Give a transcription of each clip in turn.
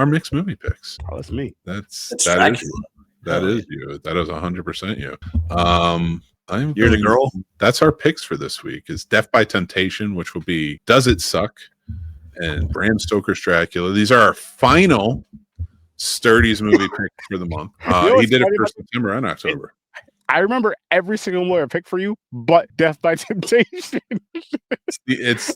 our mixed movie picks. Oh, that's me. That is you. That is 100% you. You're the girl. That's our picks for this week. Is Death by Temptation, which will be Does It Suck, and Bram Stoker's Dracula. These are our final Sturdy's movie picks for the month. He did it for September and October. I remember every single one I picked for you, but Death by Temptation. That's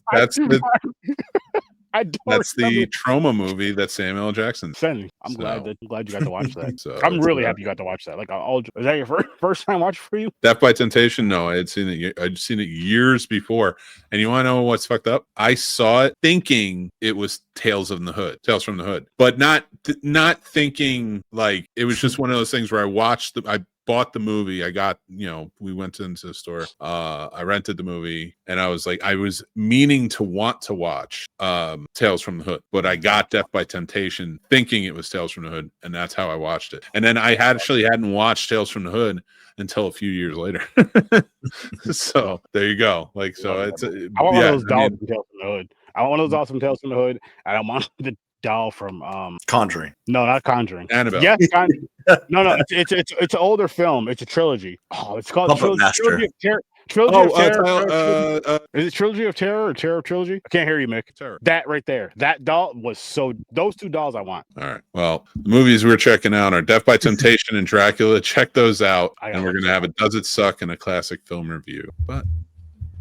the trauma movie that Samuel L. Jackson. I'm glad you got to watch that. I'm really happy you got to watch that. Like, is that your first time watching for you? Death by Temptation? No, I'd seen it years before. And you want to know what's fucked up? I saw it thinking it was Tales from the Hood, but not thinking like it was just one of those things where I bought the movie. I got, we went into the store. I rented the movie, and I was meaning to want to watch Tales from the Hood, but I got Death by Temptation thinking it was Tales from the Hood, and that's how I watched it. And then I hadn't watched Tales from the Hood until a few years later. So there you go. I want one of those dolls from Tales from the Hood. I want one of those dolls from Tales from the Hood, and I want the doll from Conjuring. No, not Conjuring. Annabelle. Yes, no. It's an older film. It's a trilogy. Oh, it's called Trilogy of Terror. Trilogy of Terror. Is it Trilogy of Terror or Terror Trilogy? I can't hear you, Mick. Terror. That right there. That doll was those two dolls I want. All right. Well, the movies we're checking out are Death by Temptation and Dracula. Check those out. And we're going to have a Does It Suck and a classic film review. But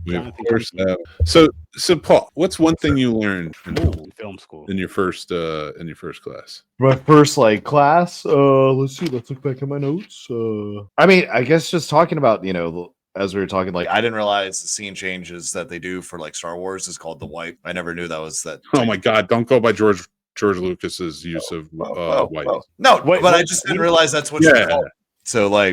we of course have. So Paul, what's one thing you learned in film school in your first class? My first class. Let's see. Let's look back at my notes. I guess just talking about as we were talking, I didn't realize the scene changes that they do for Star Wars is called the wipe. I never knew that was that. Oh my God! Don't go by George Lucas's use of wipe. No, but I just didn't realize that's what you called. So I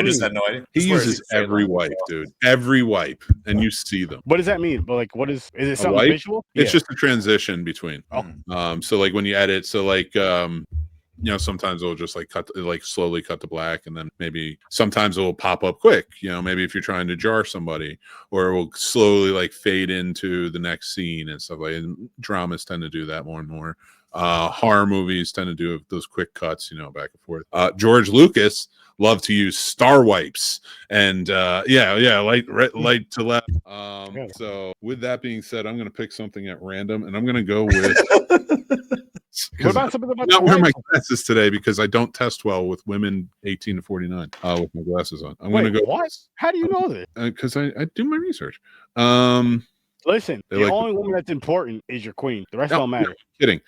just had no idea. He uses every wipe, dude. Every wipe, and you see them. What does that mean? But what is it? Something visual? It's just a transition between. So when you edit, sometimes it'll just slowly cut to black, and then maybe sometimes it will pop up quick. Maybe if you're trying to jar somebody, or it will slowly fade into the next scene and stuff and dramas tend to do that more and more. Horror movies tend to do those quick cuts, back and forth. George Lucas loved to use star wipes and light to left. So with that being said, I'm going to pick something at random, and I'm going to go with. What about something about? I'm not wearing my glasses today because I don't test well with women 18 to 49 with my glasses on. I'm going to go. What? How do you know this? Because I do my research. Listen, the only woman that's important is your queen. The rest don't matter. I'm kidding.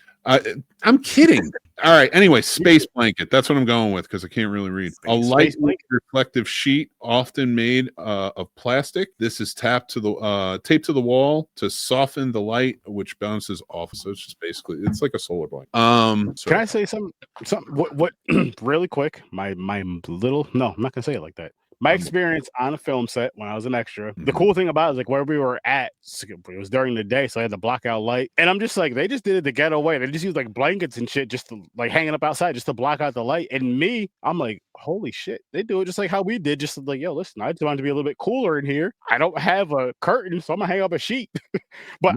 I'm kidding. All right. Anyway, space blanket. That's what I'm going with because I can't really read. A light reflective sheet, often made of plastic. This is taped to the wall to soften the light, which bounces off. So it's just basically like a solar blanket. Can I say something? What? Really quick. My little. No, I'm not gonna say it like that. My experience on a film set when I was an extra, the cool thing about it is where we were at, it was during the day, so I had the blackout light. And I'm just they just did it the ghetto way. They just used blankets and shit just to hanging up outside just to block out the light. And me, I'm holy shit, they do it just like how we did, just yo, listen, I just wanted to be a little bit cooler in here. I don't have a curtain, so I'm gonna hang up a sheet. But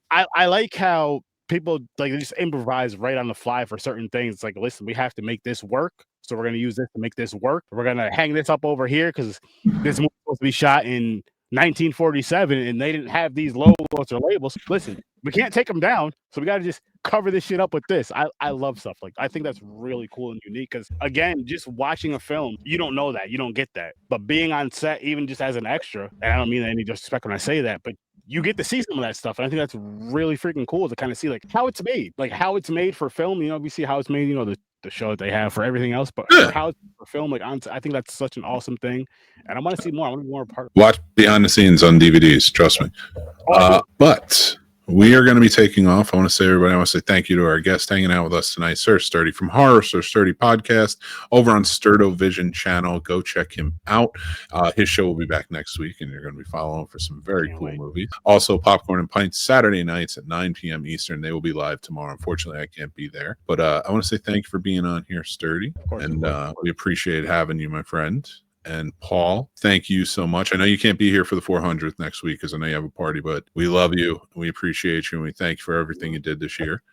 I like how people they just improvise right on the fly for certain things. It's listen, we have to make this work. So we're going to use this to make this work. We're going to hang this up over here because this movie was supposed to be shot in 1947 and they didn't have these logos or labels. Listen, we can't take them down. So we got to just cover this shit up with this. I love stuff I think that's really cool and unique because, again, just watching a film, you don't know that. You don't get that. But being on set, even just as an extra, and I don't mean any disrespect when I say that, but you get to see some of that stuff. And I think that's really freaking cool to kind of see how it's made, how it's made for film. We see how it's made, the show that they have for everything else, but how it's for film, I think that's such an awesome thing. And I want to see more. I want to be more a part of it. Watch behind the scenes on DVDs, trust me. But we are going to be taking off. I want to say thank you to our guest hanging out with us tonight, Sir Sturdy from Horror, Sir Sturdy Podcast over on Sturd-O-Vision channel. Go check him out. His show will be back next week, and you're going to be following for some very cool movies. Also, Popcorn and Pints Saturday nights at 9 p.m. Eastern. They will be live tomorrow. Unfortunately, I can't be there. But I want to say thank you for being on here, Sturdy. And we appreciate having you, my friend. And Paul, thank you so much. I know you can't be here for the 400th next week because I know you have a party, but we love you. We appreciate you. And we thank you for everything you did this year.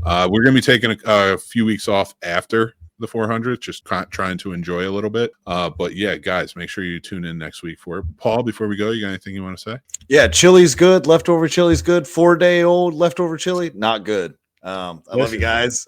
We're going to be taking a few weeks off after the 400, just trying to enjoy a little bit. But yeah, guys, make sure you tune in next week for it. Paul, before we go, you got anything you want to say? Yeah, chili's good. Leftover chili's good. 4-day-old leftover chili, not good. I love you guys.